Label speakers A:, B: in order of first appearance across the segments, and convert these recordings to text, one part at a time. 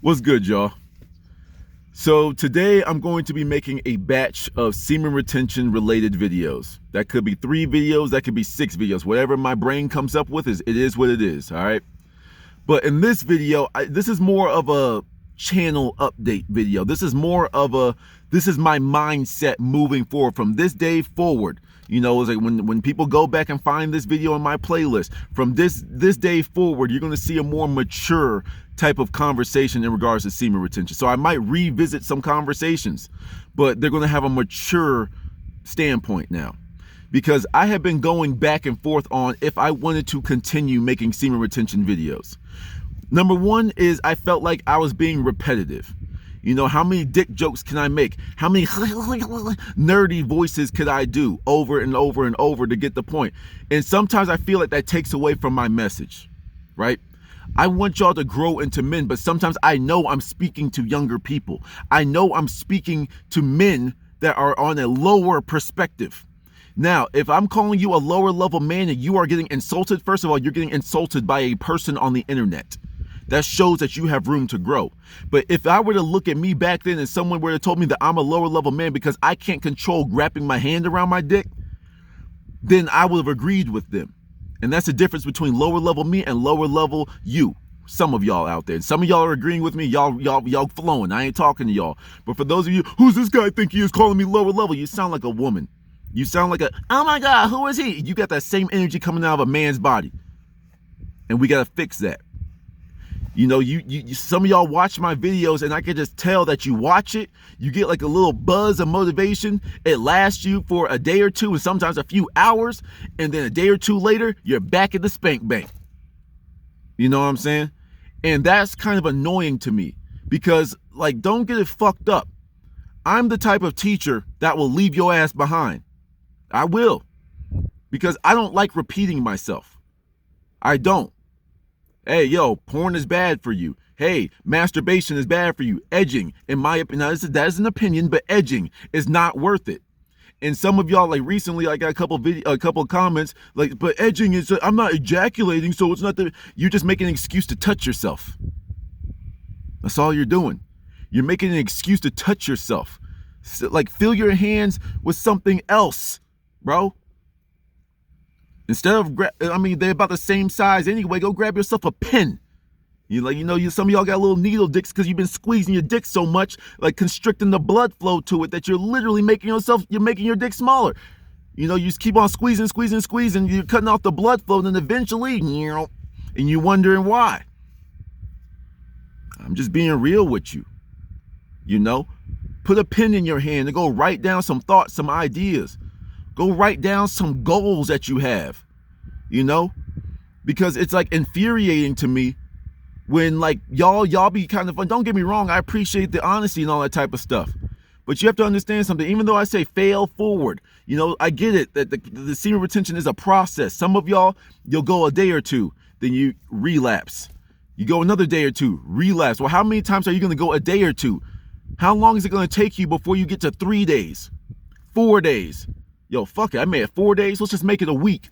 A: What's good, y'all? So today I'm going to be making a batch of semen retention related videos. That could be 3 videos, that could be 6 videos. Whatever my brain comes up with, it is what it is, all right? But in this video, this is more of a channel update video. This is my mindset moving forward from this day forward. You know, it's like when people go back and find this video in my playlist, from this day forward, you're going to see a more mature type of conversation in regards to semen retention. So I might revisit some conversations, but they're going to have a mature standpoint now, because I have been going back and forth on if I wanted to continue making semen retention videos. Number one is I felt like I was being repetitive. You know, how many dick jokes can I make? How many nerdy voices could I do over and over and over to get the point? And sometimes I feel like that takes away from my message, right? I want y'all to grow into men, but sometimes I know I'm speaking to younger people. I know I'm speaking to men that are on a lower perspective. Now, if I'm calling you a lower level man and you are getting insulted, first of all, you're getting insulted by a person on the internet. That shows that you have room to grow. But if I were to look at me back then and someone were to told me that I'm a lower level man because I can't control wrapping my hand around my dick, then I would have agreed with them. And that's the difference between lower level me and lower level you. Some of y'all out there. Some of y'all are agreeing with me. Y'all flowing. I ain't talking to y'all. But for those of you, who's this guy think he is calling me lower level? You sound like a woman. You sound like oh my God, who is he? You got that same energy coming out of a man's body. And we got to fix that. You know, you some of y'all watch my videos and I can just tell that you watch it. You get like a little buzz of motivation. It lasts you for a day or two and sometimes a few hours. And then a day or two later, you're back at the spank bank. You know what I'm saying? And that's kind of annoying to me because, like, don't get it fucked up. I'm the type of teacher that will leave your ass behind. I will. Because I don't like repeating myself. I don't. Hey, yo, porn is bad for you. Hey, masturbation is bad for you. Edging, in my opinion, that is an opinion, but edging is not worth it. And some of y'all, like recently, I got a couple of comments, like, but edging is, I'm not ejaculating, so it's not you're just making an excuse to touch yourself. That's all you're doing. You're making an excuse to touch yourself. So, like, fill your hands with something else, bro. Instead of, they're about the same size anyway. Go grab yourself a pen. Some of y'all got little needle dicks because you've been squeezing your dick so much, like constricting the blood flow to it, that you're literally making your dick smaller. You know, you just keep on squeezing. You're cutting off the blood flow, and then eventually, and you're wondering why. I'm just being real with you. You know, put a pen in your hand and go write down some thoughts, some ideas. Go write down some goals that you have, you know, because it's like infuriating to me when like y'all be kind of fun. Don't get me wrong. I appreciate the honesty and all that type of stuff, but you have to understand something. Even though I say fail forward, you know, I get it that the semen retention is a process. Some of y'all, you'll go a day or two, then you relapse. You go another day or two, relapse. Well, how many times are you going to go a day or two? How long is it going to take you before you get to 3 days, 4 days? Yo, fuck it. I made it 4 days. Let's just make it a week.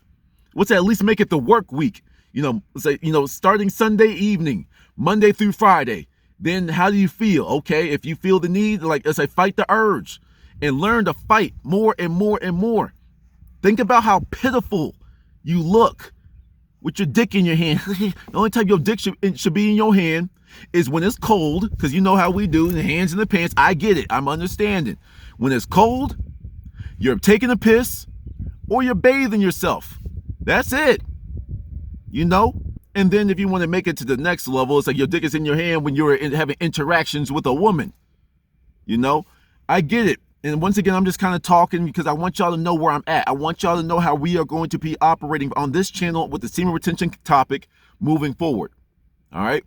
A: Let's at least make it the work week. You know, say, starting Sunday evening, Monday through Friday. Then how do you feel? Okay, if you feel the need, like, let's say, fight the urge and learn to fight more and more and more. Think about how pitiful you look with your dick in your hand. The only time your dick should be in your hand is when it's cold, because you know how we do, the hands in the pants. I get it. I'm understanding. When it's cold, you're taking a piss or you're bathing yourself. That's it. You know? And then if you want to make it to the next level, it's like your dick is in your hand when you're having interactions with a woman. You know? I get it. And once again, I'm just kind of talking because I want y'all to know where I'm at. I want y'all to know how we are going to be operating on this channel with the semen retention topic moving forward. All right?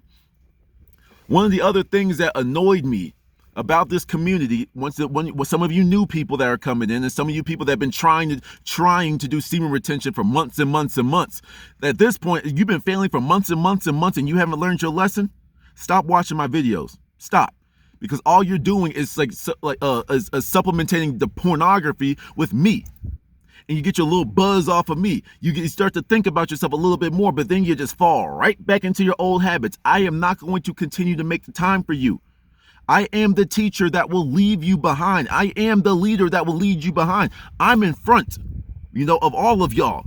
A: One of the other things that annoyed me about this community, when some of you new people that are coming in and some of you people that have been trying to do semen retention for months and months and months, at this point, you've been failing for months and months and months and you haven't learned your lesson, stop watching my videos. Stop. Because all you're doing is supplementing the pornography with me. and you get your little buzz off of me. You start to think about yourself a little bit more, but then you just fall right back into your old habits. I am not going to continue to make the time for you. I am the teacher that will leave you behind. I am the leader that will lead you behind. I'm in front, of all of y'all.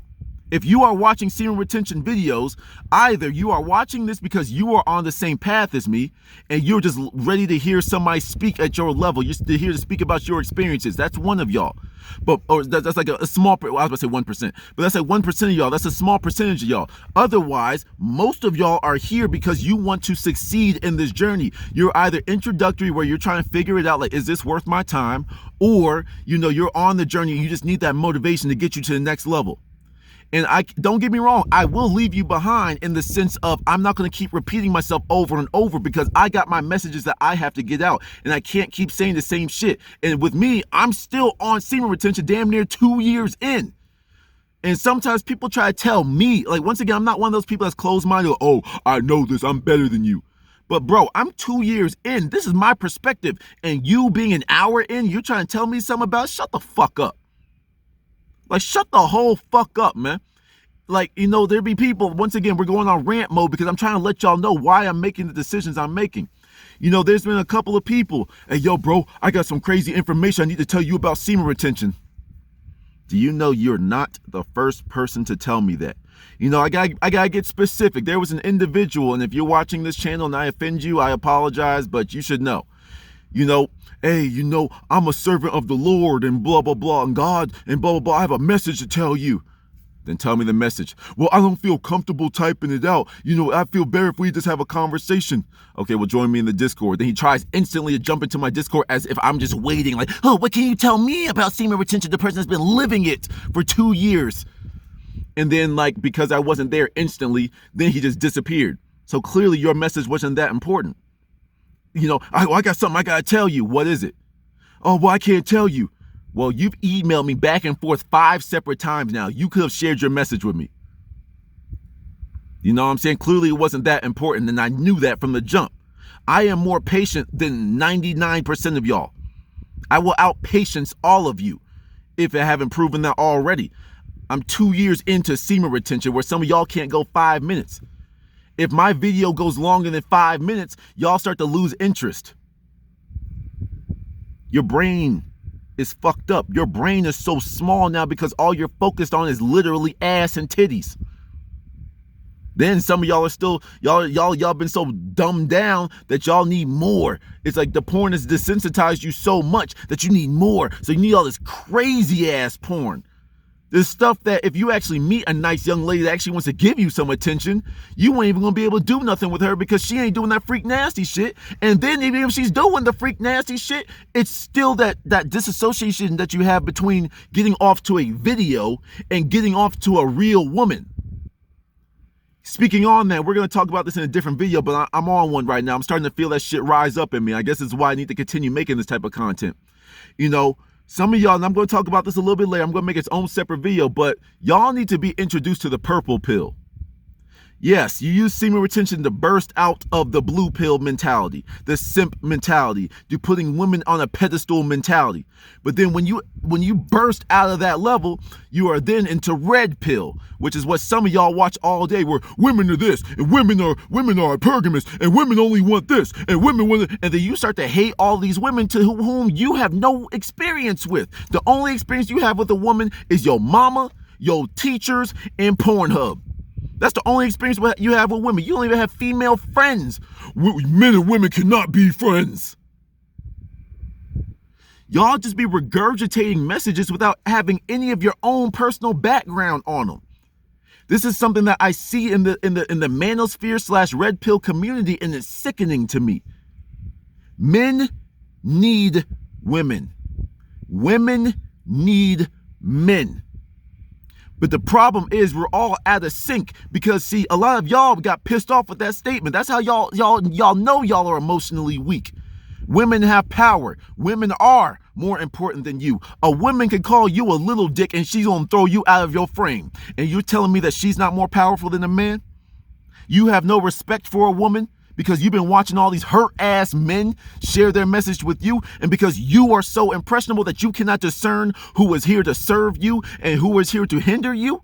A: If you are watching semen retention videos, either you are watching this because you are on the same path as me and you're just ready to hear somebody speak at your level. You're here to speak about your experiences. That's one of y'all. Or that's like a small, I was about to say 1%, but that's like 1% of y'all. That's a small percentage of y'all. Otherwise, most of y'all are here because you want to succeed in this journey. You're either introductory where you're trying to figure it out, like, is this worth my time? Or, you're on the journey and you just need that motivation to get you to the next level. And don't get me wrong, I will leave you behind in the sense of I'm not going to keep repeating myself over and over because I got my messages that I have to get out and I can't keep saying the same shit. And with me, I'm still on semen retention damn near 2 years in. And sometimes people try to tell me, like, once again, I'm not one of those people that's closed-minded. Oh, I know this, I'm better than you. But bro, I'm 2 years in. This is my perspective. And you being an hour in, you're trying to tell me something about it? Shut the fuck up. Like, shut the whole fuck up, man. Like, there be people, once again, we're going on rant mode because I'm trying to let y'all know why I'm making the decisions I'm making. There's been a couple of people. Hey, yo, bro, I got some crazy information I need to tell you about semen retention. Do you know you're not the first person to tell me that? I gotta get specific. There was an individual, and if you're watching this channel and I offend you, I apologize, but you should know. Hey, I'm a servant of the Lord and blah, blah, blah, and God and blah, blah, blah. I have a message to tell you. Then tell me the message. Well, I don't feel comfortable typing it out. I feel better if we just have a conversation. Okay, well, join me in the Discord. Then he tries instantly to jump into my Discord as if I'm just waiting. Like, oh, what can you tell me about semen retention? The person has been living it for 2 years. And then, like, because I wasn't there instantly, then he just disappeared. So clearly your message wasn't that important. I got something I got to tell you. What is it? Oh, well, I can't tell you. Well, you've emailed me back and forth 5 separate times now. You could have shared your message with me. You know what I'm saying? Clearly it wasn't that important, and I knew that from the jump. I am more patient than 99% of y'all. I will outpatience all of you if I haven't proven that already. I'm 2 years into semen retention where some of y'all can't go 5 minutes. If my video goes longer than 5 minutes, y'all start to lose interest. Your brain is fucked up. Your brain is so small now because all you're focused on is literally ass and titties. Then some of y'all are still, y'all been so dumbed down that y'all need more. It's like the porn has desensitized you so much that you need more. So you need all this crazy ass porn. This stuff that if you actually meet a nice young lady that actually wants to give you some attention, you ain't even gonna be able to do nothing with her because she ain't doing that freak nasty shit. And then even if she's doing the freak nasty shit, it's still that disassociation that you have between getting off to a video and getting off to a real woman. Speaking on that, we're going to talk about this in a different video, but I'm on one right now. I'm starting to feel that shit rise up in me. I guess this is why I need to continue making this type of content. Some of y'all, and I'm going to talk about this a little bit later, I'm going to make its own separate video, but y'all need to be introduced to the purple pill. Yes, you use semen retention to burst out of the blue pill mentality, the simp mentality, the putting women on a pedestal mentality. But then when you burst out of that level, you are then into red pill, which is what some of y'all watch all day, where women are this, and women are hypergamous, and women only want this, and women want it, and then you start to hate all these women to whom you have no experience with. The only experience you have with a woman is your mama, your teachers, and Pornhub. That's the only experience you have with women. You don't even have female friends. Men and women cannot be friends. Y'all just be regurgitating messages without having any of your own personal background on them. This is something that I see in the manosphere / red pill community, and it's sickening to me. Men need women. Women need men. But the problem is we're all out of sync because, see, a lot of y'all got pissed off with that statement. That's how y'all know y'all are emotionally weak. Women have power. Women are more important than you. A woman can call you a little dick and she's gonna throw you out of your frame. And you're telling me that she's not more powerful than a man? You have no respect for a woman because you've been watching all these hurt ass men share their message with you, and because you are so impressionable that you cannot discern who is here to serve you and who is here to hinder you.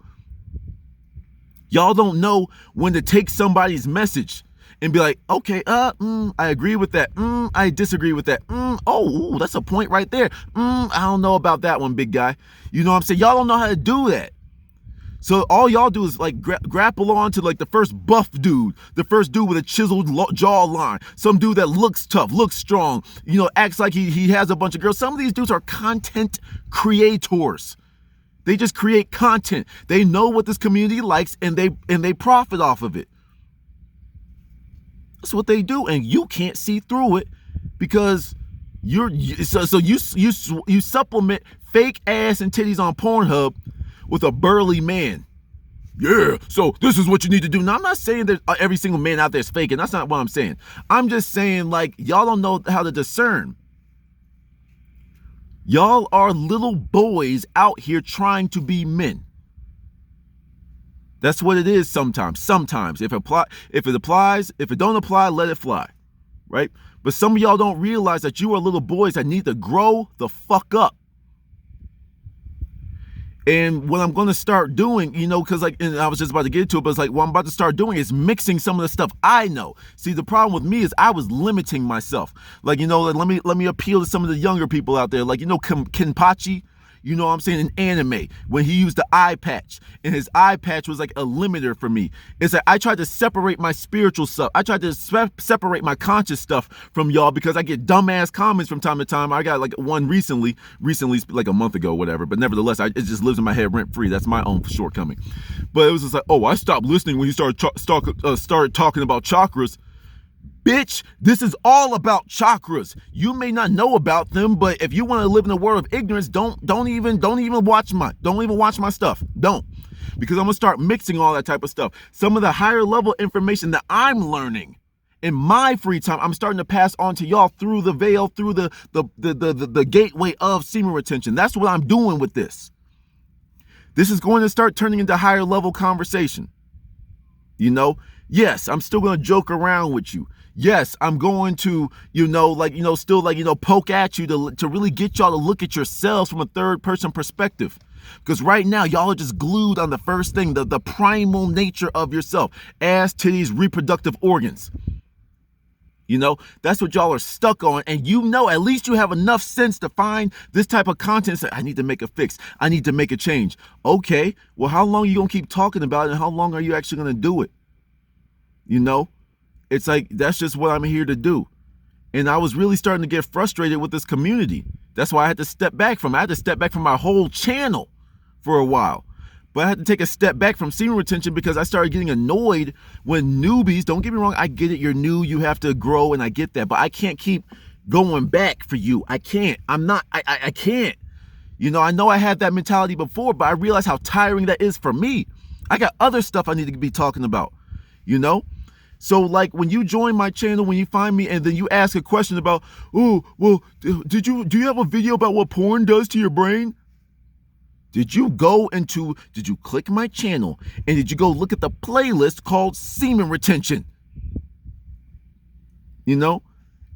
A: Y'all don't know when to take somebody's message and be like, okay, I agree with that. I disagree with that. Oh, that's a point right there. I don't know about that one, big guy. You know what I'm saying? Y'all don't know how to do that. So all y'all do is like grapple on to like the first buff dude, the first dude with a chiseled jawline, some dude that looks tough, looks strong, you know, acts like he has a bunch of girls. Some of these dudes are content creators. They just create content. They know what this community likes, and they profit off of it. That's what they do, and you can't see through it because you supplement fake ass and titties on Pornhub with a burly man. Yeah, so this is what you need to do. Now, I'm not saying that every single man out there is fake, and that's not what I'm saying. I'm just saying, like, y'all don't know how to discern. Y'all are little boys out here trying to be men. That's what it is sometimes. Sometimes. If it applies, if it don't apply, let it fly. Right? But some of y'all don't realize that you are little boys that need to grow the fuck up. And what I'm going to start doing, you know, because like, and I was just about to get into it, but it's like what I'm about to start doing is mixing some of the stuff I know. See, the problem with me is I was limiting myself. Like, you know, like, let me appeal to some of the younger people out there. Like, you know, Kenpachi, you know what I'm saying, in anime, when he used the eye patch, and his eye patch was like a limiter for me. It's like I tried to separate my spiritual stuff. I tried to separate my conscious stuff from y'all because I get dumbass comments from time to time. I got like one recently, like a month ago, whatever. But nevertheless, it just lives in my head rent free. That's my own shortcoming. But it was just like, oh, I stopped listening when he started talking about chakras. Bitch, this is all about chakras. You may not know about them, but if you want to live in a world of ignorance, don't even watch my stuff. Don't. Because I'm going to start mixing all that type of stuff. Some of the higher level information that I'm learning in my free time, I'm starting to pass on to y'all through the veil, through the gateway of semen retention. That's what I'm doing with this. This is going to start turning into higher level conversation. You know? Yes, I'm still going to joke around with you. Yes, I'm going to, still poke at you to really get y'all to look at yourselves from a third person perspective. Because right now, y'all are just glued on the first thing, the primal nature of yourself. Ass, titties, reproductive organs. You know, that's what y'all are stuck on. And you know, at least you have enough sense to find this type of content and say, I need to make a fix. I need to make a change. Okay, well, how long are you going to keep talking about it, and how long are you actually going to do it? You know? It's like, that's just what I'm here to do. And I was really starting to get frustrated with this community. That's why I had to step back from it. I had to step back from my whole channel for a while. But I had to take a step back from semen retention because I started getting annoyed when newbies, don't get me wrong, I get it, you're new, you have to grow, and I get that. But I can't keep going back for you. I can't. I can't. You know I had that mentality before, but I realized how tiring that is for me. I got other stuff I need to be talking about, you know? So like when you join my channel, when you find me and then you ask a question about, oh, well, do you have a video about what porn does to your brain? Did you click my channel and did you go look at the playlist called Semen Retention? You know?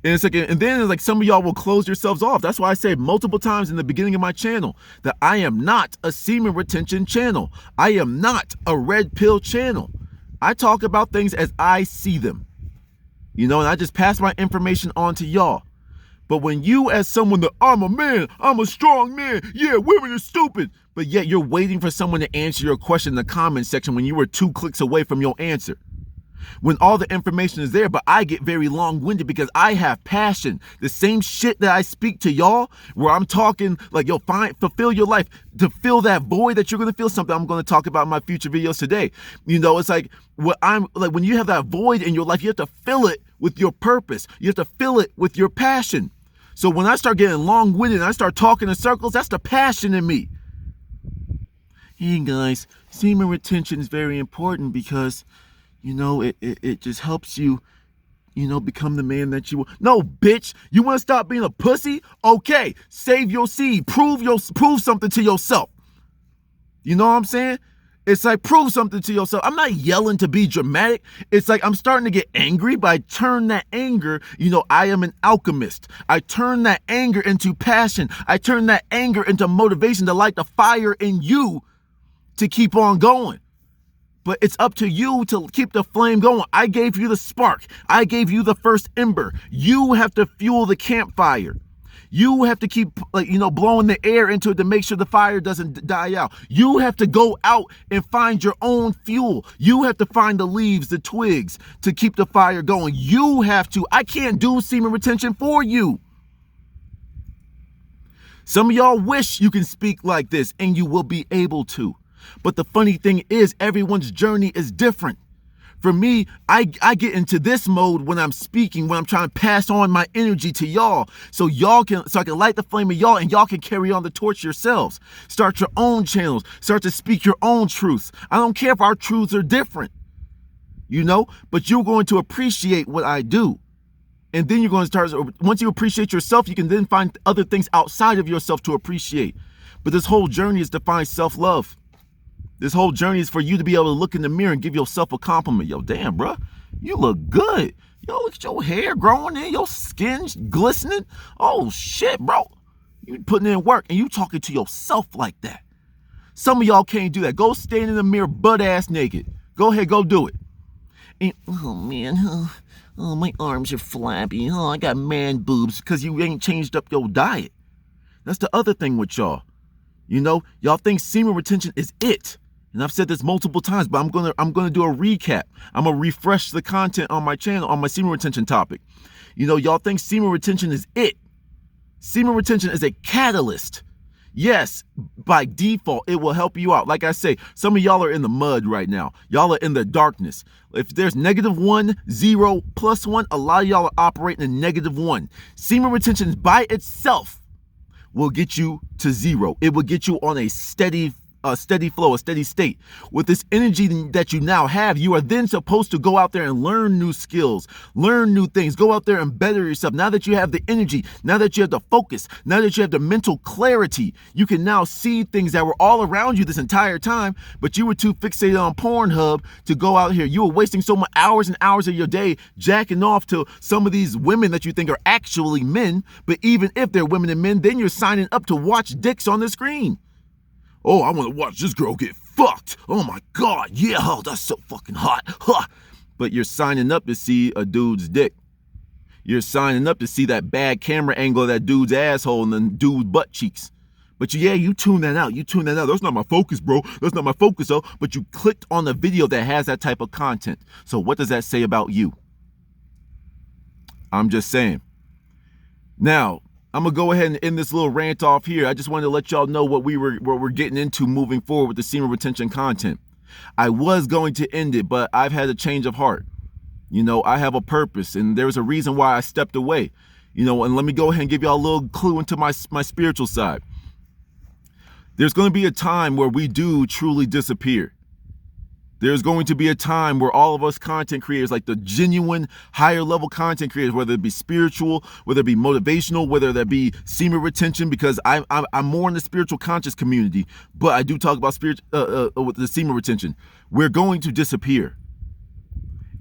A: And it's like, and then it's like some of y'all will close yourselves off. That's why I say multiple times in the beginning of my channel that I am not a semen retention channel. I am not a red pill channel. I talk about things as I see them, you know, and I just pass my information on to y'all. But when you, as someone that I'm a man, I'm a strong man, yeah, women are stupid, but yet you're waiting for someone to answer your question in the comment section when you were 2 clicks away from your answer. When all the information is there, but I get very long-winded because I have passion. The same shit that I speak to y'all, where I'm talking like, yo, fulfill your life. To fill that void that you're going to feel, something I'm going to talk about in my future videos today. You know, it's like, when you have that void in your life, you have to fill it with your purpose. You have to fill it with your passion. So when I start getting long-winded and I start talking in circles, that's the passion in me. Hey guys, semen retention is very important because, you know, it just helps you, you know, become the man that you want. No, bitch, you want to stop being a pussy? Okay, save your seed. Prove something to yourself. You know what I'm saying? It's like, prove something to yourself. I'm not yelling to be dramatic. It's like I'm starting to get angry, but I turn that anger, I am an alchemist. I turn that anger into passion. I turn that anger into motivation to light the fire in you to keep on going. But it's up to you to keep the flame going. I gave you the spark. I gave you the first ember. You have to fuel the campfire. You have to keep, blowing the air into it to make sure the fire doesn't die out. You have to go out and find your own fuel. You have to find the leaves, the twigs to keep the fire going. You have to. I can't do semen retention for you. Some of y'all wish you can speak like this, and you will be able to. But the funny thing is, everyone's journey is different. For me, I get into this mode when I'm speaking, when I'm trying to pass on my energy to y'all, so I can light the flame of y'all, and y'all can carry on the torch yourselves. Start your own channels. Start to speak your own truths. I don't care if our truths are different, but you're going to appreciate what I do. And then you're going to start, once you appreciate yourself, you can then find other things outside of yourself to appreciate. But this whole journey is to find self-love. This whole journey is for you to be able to look in the mirror and give yourself a compliment. Yo, damn, bro, you look good. Yo, look at your hair growing in, your skin glistening. Oh, shit, bro. You putting in work, and you talking to yourself like that. Some of y'all can't do that. Go stand in the mirror butt-ass naked. Go ahead, go do it. And, oh, man, oh, my arms are flabby. Oh, I got man boobs because you ain't changed up your diet. That's the other thing with y'all. Y'all think semen retention is it. And I've said this multiple times, but I'm gonna do a recap. I'm gonna refresh the content on my channel on my semen retention topic. Y'all think semen retention is it. Semen retention is a catalyst. Yes, by default, it will help you out. Like I say, some of y'all are in the mud right now. Y'all are in the darkness. If there's -1, 0, +1, a lot of y'all are operating in -1. Semen retention by itself will get you to 0. It will get you on a steady flow, a steady state. With this energy that you now have, you are then supposed to go out there and learn new skills, learn new things, go out there and better yourself. Now that you have the energy, now that you have the focus, now that you have the mental clarity, you can now see things that were all around you this entire time, but you were too fixated on Pornhub to go out here. You were wasting so much hours and hours of your day jacking off to some of these women that you think are actually men, but even if they're women and men, then you're signing up to watch dicks on the screen. Oh, I want to watch this girl get fucked. Oh my God, yeah, oh, that's so fucking hot. Huh. But you're signing up to see a dude's dick. You're signing up to see that bad camera angle of that dude's asshole and then dude's butt cheeks. But you tune that out. That's not my focus, bro. That's not my focus, though. But you clicked on the video that has that type of content. So what does that say about you? I'm just saying. Now, I'm going to go ahead and end this little rant off here. I just wanted to let y'all know what we're getting into moving forward with the semen retention content. I was going to end it, but I've had a change of heart. I have a purpose, and there's a reason why I stepped away. And let me go ahead and give y'all a little clue into my spiritual side. There's going to be a time where we do truly disappear. There's going to be a time where all of us content creators, like the genuine higher level content creators, whether it be spiritual, whether it be motivational, whether that be semen retention, because I'm more in the spiritual conscious community, but I do talk about with the semen retention. We're going to disappear.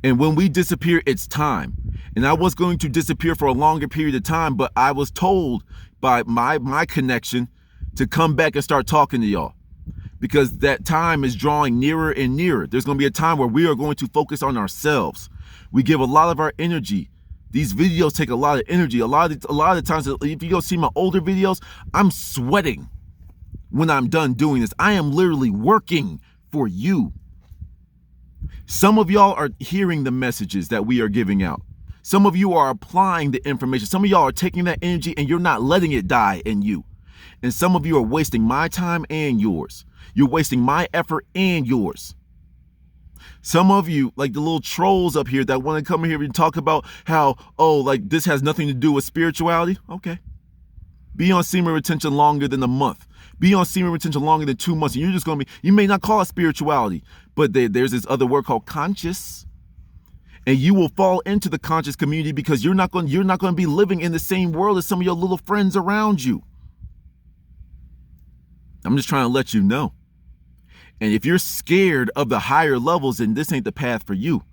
A: And when we disappear, it's time. And I was going to disappear for a longer period of time, but I was told by my connection to come back and start talking to y'all. Because that time is drawing nearer and nearer. There's going to be a time where we are going to focus on ourselves. We give a lot of our energy. These videos take a lot of energy. A lot of the times, if you go see my older videos, I'm sweating when I'm done doing this. I am literally working for you. Some of y'all are hearing the messages that we are giving out. Some of you are applying the information. Some of y'all are taking that energy and you're not letting it die in you. And some of you are wasting my time and yours. You're wasting my effort and yours. Some of you, like the little trolls up here that want to come here and talk about how, this has nothing to do with spirituality. Okay. Be on semen retention longer than a month. Be on semen retention longer than 2 months. And you're just going to be, you may not call it spirituality, but there's this other word called conscious. And you will fall into the conscious community because you're not going to be living in the same world as some of your little friends around you. I'm just trying to let you know. And if you're scared of the higher levels, then this ain't the path for you.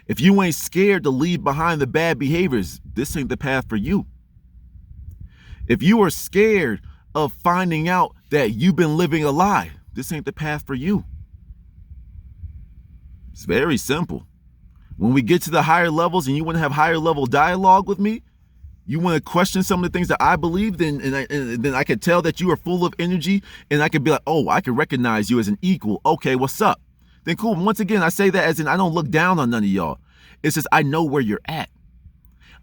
A: If you ain't scared to leave behind the bad behaviors, this ain't the path for you. If you are scared of finding out that you've been living a lie, this ain't the path for you. It's very simple. When we get to the higher levels and you want to have higher level dialogue with me, you want to question some of the things that I believe, then I can tell that you are full of energy, and I can be like, oh, I can recognize you as an equal. Okay, what's up? Then cool. Once again, I say that as in I don't look down on none of y'all. It's just I know where you're at.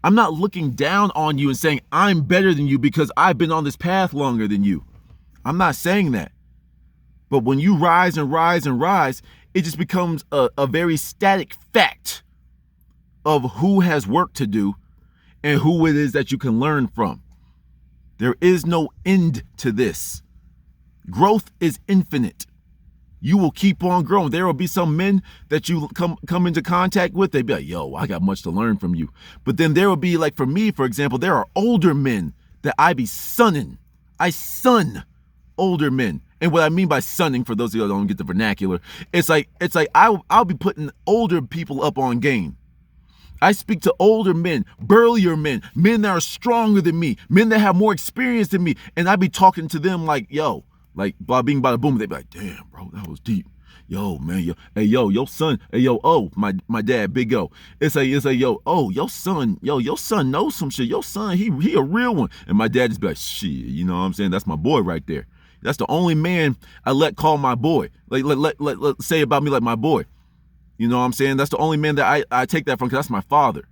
A: I'm not looking down on you and saying I'm better than you because I've been on this path longer than you. I'm not saying that. But when you rise and rise and rise, it just becomes a very static fact of who has work to do and who it is that you can learn from. There is no end to this. Growth is infinite. You will keep on growing. There will be some men that you come into contact with. They'd be like, yo, I got much to learn from you. But then there will be, like for me, for example, there are older men that I be sunning. I sun older men. And what I mean by sunning, for those of you that don't get the vernacular, it's like I'll be putting older people up on game. I speak to older men, burlier men, men that are stronger than me, men that have more experience than me, and I be talking to them like, yo, like blah bing bada boom. They be like, damn, bro, that was deep. Yo, man, yo, hey, yo, your son, hey, yo, oh, my dad, Big O. It's like, yo, oh, your son knows some shit. Your son, he a real one. And my dad just be like, shit, you know what I'm saying? That's my boy right there. That's the only man I let call my boy. Like, let say about me like my boy. You know what I'm saying? That's the only man that I take that from, because that's my father.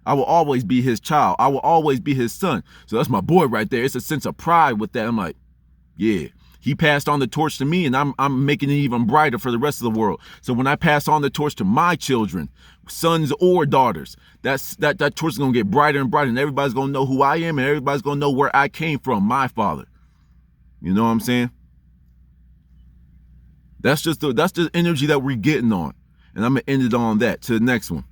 A: I will always be his child. I will always be his son. So that's my boy right there. It's a sense of pride with that. I'm like, yeah, he passed on the torch to me, and I'm making it even brighter for the rest of the world. So when I pass on the torch to my children, sons or daughters, that torch is going to get brighter and brighter, and everybody's going to know who I am, and everybody's going to know where I came from, my father. You know what I'm saying? That's just the energy that we're getting on. And I'm going to end it on that. To the next one.